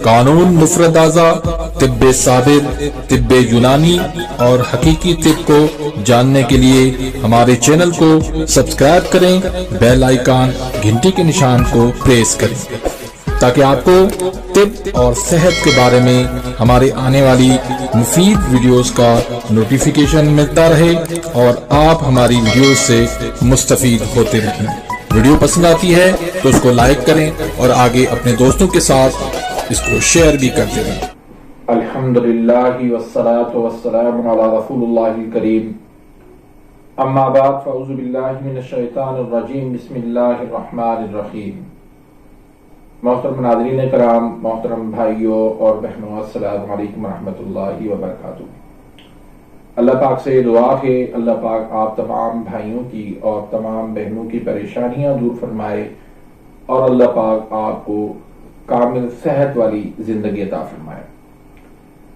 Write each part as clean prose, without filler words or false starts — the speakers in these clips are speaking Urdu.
قانون مفردازہ، طب صابر، طب یونانی اور حقیقی طب کو جاننے کے لیے ہمارے چینل کو سبسکرائب کریں، بیل آئیکن گھنٹی کے نشان کو پریس کریں تاکہ آپ کو طب اور صحت کے بارے میں ہمارے آنے والی مفید ویڈیوز کا نوٹیفیکیشن ملتا رہے اور آپ ہماری ویڈیوز سے مستفید ہوتے رہیں۔ ویڈیو پسند آتی ہے تو اس کو لائک کریں اور آگے اپنے دوستوں کے ساتھ اس کو شیئر بھی کرتے رہیں۔ الحمدللہ والصلاة والسلام علی رسول اللہ الکریم، اما بعد فاعوذ باللہ من الشیطان الرجیم، بسم اللہ الرحمن الرحیم۔ محترم ناظرین کرام، محترم بھائیوں اور بہنوں، السلام علیکم ورحمۃ اللہ وبرکاتہ۔ اللہ پاک سے دعا ہے اللہ پاک آپ تمام بھائیوں کی اور تمام بہنوں کی پریشانیاں دور فرمائے اور اللہ پاک آپ کو کامل صحت والی زندگی عطا فرمائے۔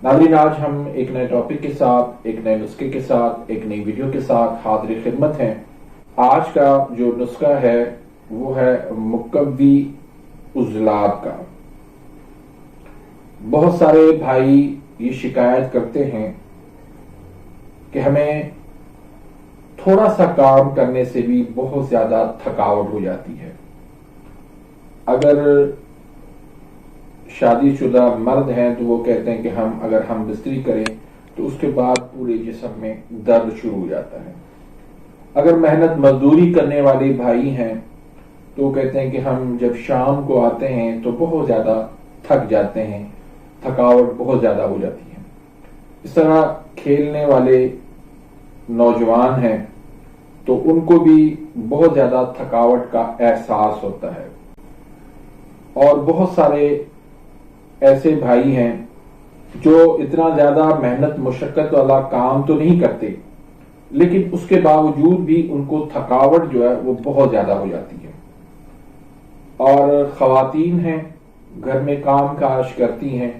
ناظرین، آج ہم ایک نئے ٹاپک کے ساتھ، ایک نئے نسخے کے ساتھ، ایک نئی ویڈیو کے ساتھ حاضر خدمت ہیں۔ آج کا جو نسخہ ہے وہ ہے مقوی عضلات کا۔ بہت سارے بھائی یہ شکایت کرتے ہیں کہ ہمیں تھوڑا سا کام کرنے سے بھی بہت زیادہ تھکاوٹ ہو جاتی ہے۔ اگر شادی شدہ مرد ہیں تو وہ کہتے ہیں کہ اگر ہم بستری کریں تو اس کے بعد پورے جسم میں درد شروع ہو جاتا ہے۔ اگر محنت مزدوری کرنے والے بھائی ہیں تو وہ کہتے ہیں کہ ہم جب شام کو آتے ہیں تو بہت زیادہ تھک جاتے ہیں، تھکاوٹ بہت زیادہ ہو جاتی ہے۔ اس طرح کھیلنے والے نوجوان ہیں تو ان کو بھی بہت زیادہ تھکاوٹ کا احساس ہوتا ہے، اور بہت سارے ایسے بھائی ہیں جو اتنا زیادہ محنت مشقت والا کام تو نہیں کرتے لیکن اس کے باوجود بھی ان کو تھکاوٹ جو ہے وہ بہت زیادہ ہو جاتی ہے۔ اور خواتین ہیں گھر میں کام کاج کرتی ہیں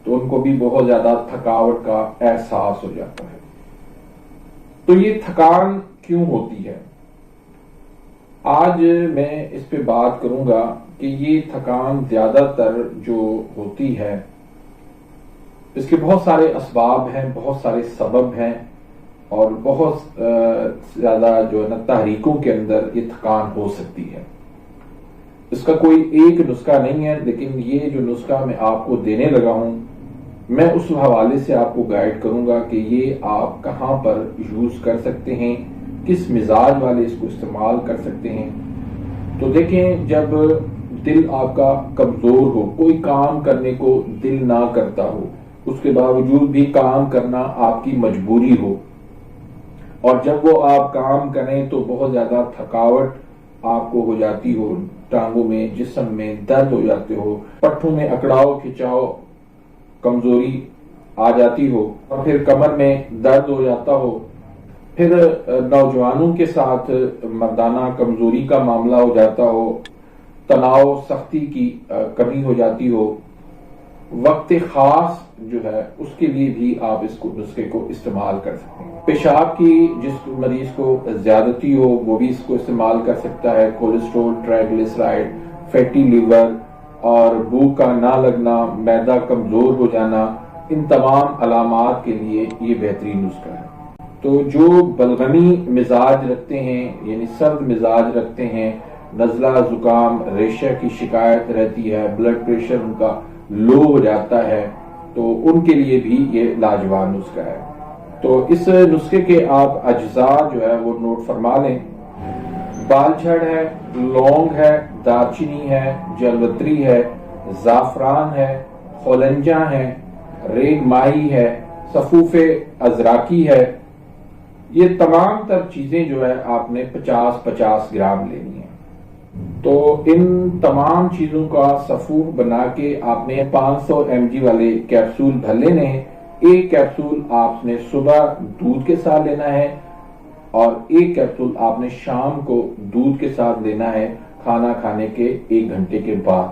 تو ان کو بھی بہت زیادہ تھکاوٹ کا احساس ہو جاتا ہے۔ تو یہ تھکان کیوں ہوتی ہے؟ آج میں اس پہ بات کروں گا کہ یہ تھکان زیادہ تر جو ہوتی ہے اس کے بہت سارے اسباب ہیں، بہت سارے سبب ہیں، اور بہت زیادہ جو ہے نا تحریکوں کے اندر یہ تھکان ہو سکتی ہے۔ اس کا کوئی ایک نسخہ نہیں ہے، لیکن یہ جو نسخہ میں آپ کو دینے لگا ہوں میں اس حوالے سے آپ کو گائیڈ کروں گا کہ یہ آپ کہاں پر یوز کر سکتے ہیں، کس مزاج والے اس کو استعمال کر سکتے ہیں۔ تو دیکھیں، جب دل آپ کا کمزور ہو، کوئی کام کرنے کو دل نہ کرتا ہو، اس کے باوجود بھی کام کرنا آپ کی مجبوری ہو، اور جب وہ آپ کام کریں تو بہت زیادہ تھکاوٹ آپ کو ہو جاتی ہو، ٹانگوں میں، جسم میں درد ہو جاتے ہو، پٹھوں میں اکڑاؤ کھچاؤ، کمزوری آ جاتی ہو، اور پھر کمر میں درد ہو جاتا ہو، پھر نوجوانوں کے ساتھ مردانہ کمزوری کا معاملہ ہو جاتا ہو، تناؤ سختی کی کمی ہو جاتی ہو، وقت خاص جو ہے اس کے لیے بھی آپ اس کو نسخے کو استعمال کر سکتے ہیں۔ پیشاب کی جس مریض کو زیادتی ہو وہ بھی اس کو استعمال کر سکتا ہے۔ کولیسٹرول، ٹرائیگلیسرائڈ، فیٹی لیور اور بھوک کا نہ لگنا، معدہ کمزور ہو جانا، ان تمام علامات کے لیے یہ بہترین نسخہ ہے۔ تو جو بلغمی مزاج رکھتے ہیں، یعنی سرد مزاج رکھتے ہیں، نزلہ زکام ریشہ کی شکایت رہتی ہے، بلڈ پریشر ان کا لو ہو جاتا ہے، تو ان کے لیے بھی یہ لاجواب نسخہ ہے۔ تو اس نسخے کے آپ اجزاء جو ہے وہ نوٹ فرما لیں۔ بال جھڑ ہے، لونگ ہے، دارچینی ہے، جلوتری ہے، زعفران ہے، خولنجاں ہے، ریگ ماہی ہے، صفوف ازراکی ہے۔ یہ تمام تر چیزیں جو ہے آپ نے 50-50 گرام لینی ہے۔ تو ان تمام چیزوں کا صفوف بنا کے آپ نے 500 mg والے کیپسول بھر لینے ہیں۔ ایک کیپسول آپ نے صبح دودھ کے ساتھ لینا ہے اور ایک کیپسول آپ نے شام کو دودھ کے ساتھ لینا ہے، کھانا کھانے کے 1 گھنٹے کے بعد۔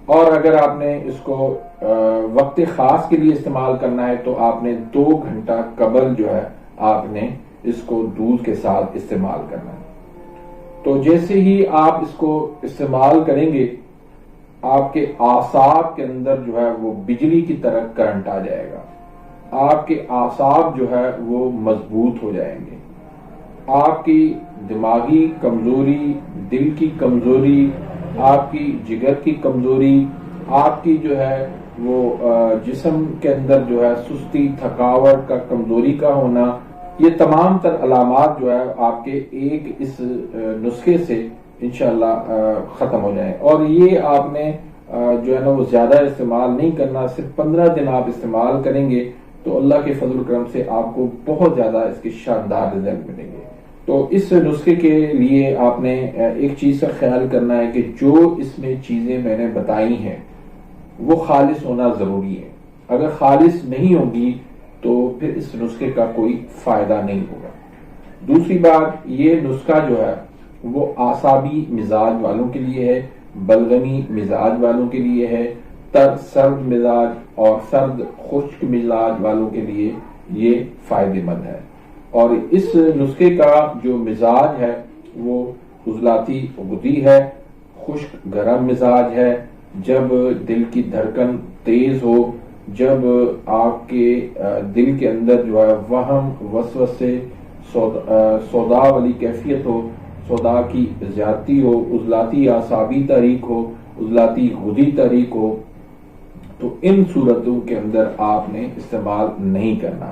اور اگر آپ نے اس کو وقت خاص کے لیے استعمال کرنا ہے تو آپ نے 2 گھنٹہ قبل جو ہے آپ نے اس کو دودھ کے ساتھ استعمال کرنا ہے۔ تو جیسے ہی آپ اس کو استعمال کریں گے آپ کے اعصاب کے اندر جو ہے وہ بجلی کی طرح کرنٹ آ جائے گا، آپ کے اعصاب جو ہے وہ مضبوط ہو جائیں گے، آپ کی دماغی کمزوری، دل کی کمزوری، آپ کی جگر کی کمزوری، آپ کی جو ہے وہ جسم کے اندر جو ہے سستی، تھکاوٹ کا، کمزوری کا ہونا، یہ تمام تر علامات جو ہے آپ کے ایک اس نسخے سے انشاءاللہ ختم ہو جائیں۔ اور یہ آپ نے جو ہے نا وہ زیادہ استعمال نہیں کرنا، صرف 15 دن آپ استعمال کریں گے تو اللہ کے فضل و کرم سے آپ کو بہت زیادہ اس کے شاندار رزلٹ ملیں گے۔ تو اس نسخے کے لیے آپ نے ایک چیز کا خیال کرنا ہے کہ جو اس میں چیزیں میں نے بتائی ہیں وہ خالص ہونا ضروری ہے، اگر خالص نہیں ہوگی تو پھر اس نسخے کا کوئی فائدہ نہیں ہوگا۔ دوسری بات، یہ نسخہ جو ہے وہ اعصابی مزاج والوں کے لیے ہے، بلغمی مزاج والوں کے لیے ہے، سرد مزاج اور سرد خشک مزاج والوں کے لیے یہ فائدہ مند ہے۔ اور اس نسخے کا جو مزاج ہے وہ عضلاتی غدی ہے، خشک گرم مزاج ہے، جب دل کی دھڑکن تیز ہو، جب آپ کے دل کے اندر جو ہے وہم، وسوسے، سودا والی کیفیت ہو، سودا کی زیادتی ہو، عضلاتی اعصابی تحریک ہو، عضلاتی غدی تحریک ہو، تو ان صورتوں کے اندر آپ نے استعمال نہیں کرنا،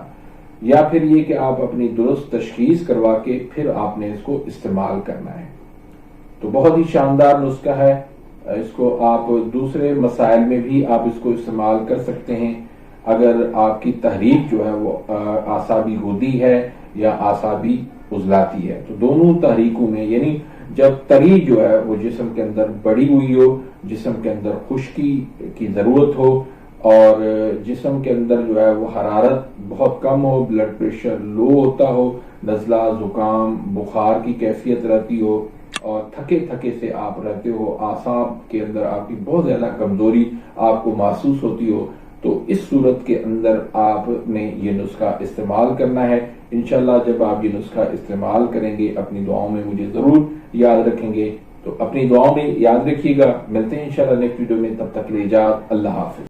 یا پھر یہ کہ آپ اپنی درست تشخیص کروا کے پھر آپ نے اس کو استعمال کرنا ہے۔ تو بہت ہی شاندار نسخہ ہے، اس کو آپ دوسرے مسائل میں بھی آپ اس کو استعمال کر سکتے ہیں۔ اگر آپ کی تحریک جو ہے وہ اعصابی غدی ہے یا اعصابی عضلاتی ہے، تو دونوں تحریکوں میں، یعنی جب تری جو ہے وہ جسم کے اندر بڑی ہوئی ہو، جسم کے اندر خشکی کی ضرورت ہو، اور جسم کے اندر جو ہے وہ حرارت بہت کم ہو، بلڈ پریشر لو ہوتا ہو، نزلہ، زکام، بخار کی کیفیت رہتی ہو، اور تھکے تھکے سے آپ رہتے ہو، اعصاب کے اندر آپ کی بہت زیادہ کمزوری آپ کو محسوس ہوتی ہو، تو اس صورت کے اندر آپ نے یہ نسخہ استعمال کرنا ہے۔ انشاءاللہ جب آپ یہ نسخہ استعمال کریں گے اپنی دعاؤں میں مجھے ضرور یاد رکھیں گے، تو اپنی دعاؤں میں یاد رکھیے گا۔ ملتے ہیں انشاءاللہ نیکسٹ ویڈیو میں، تب تک کے لیے اجازت، اللہ حافظ۔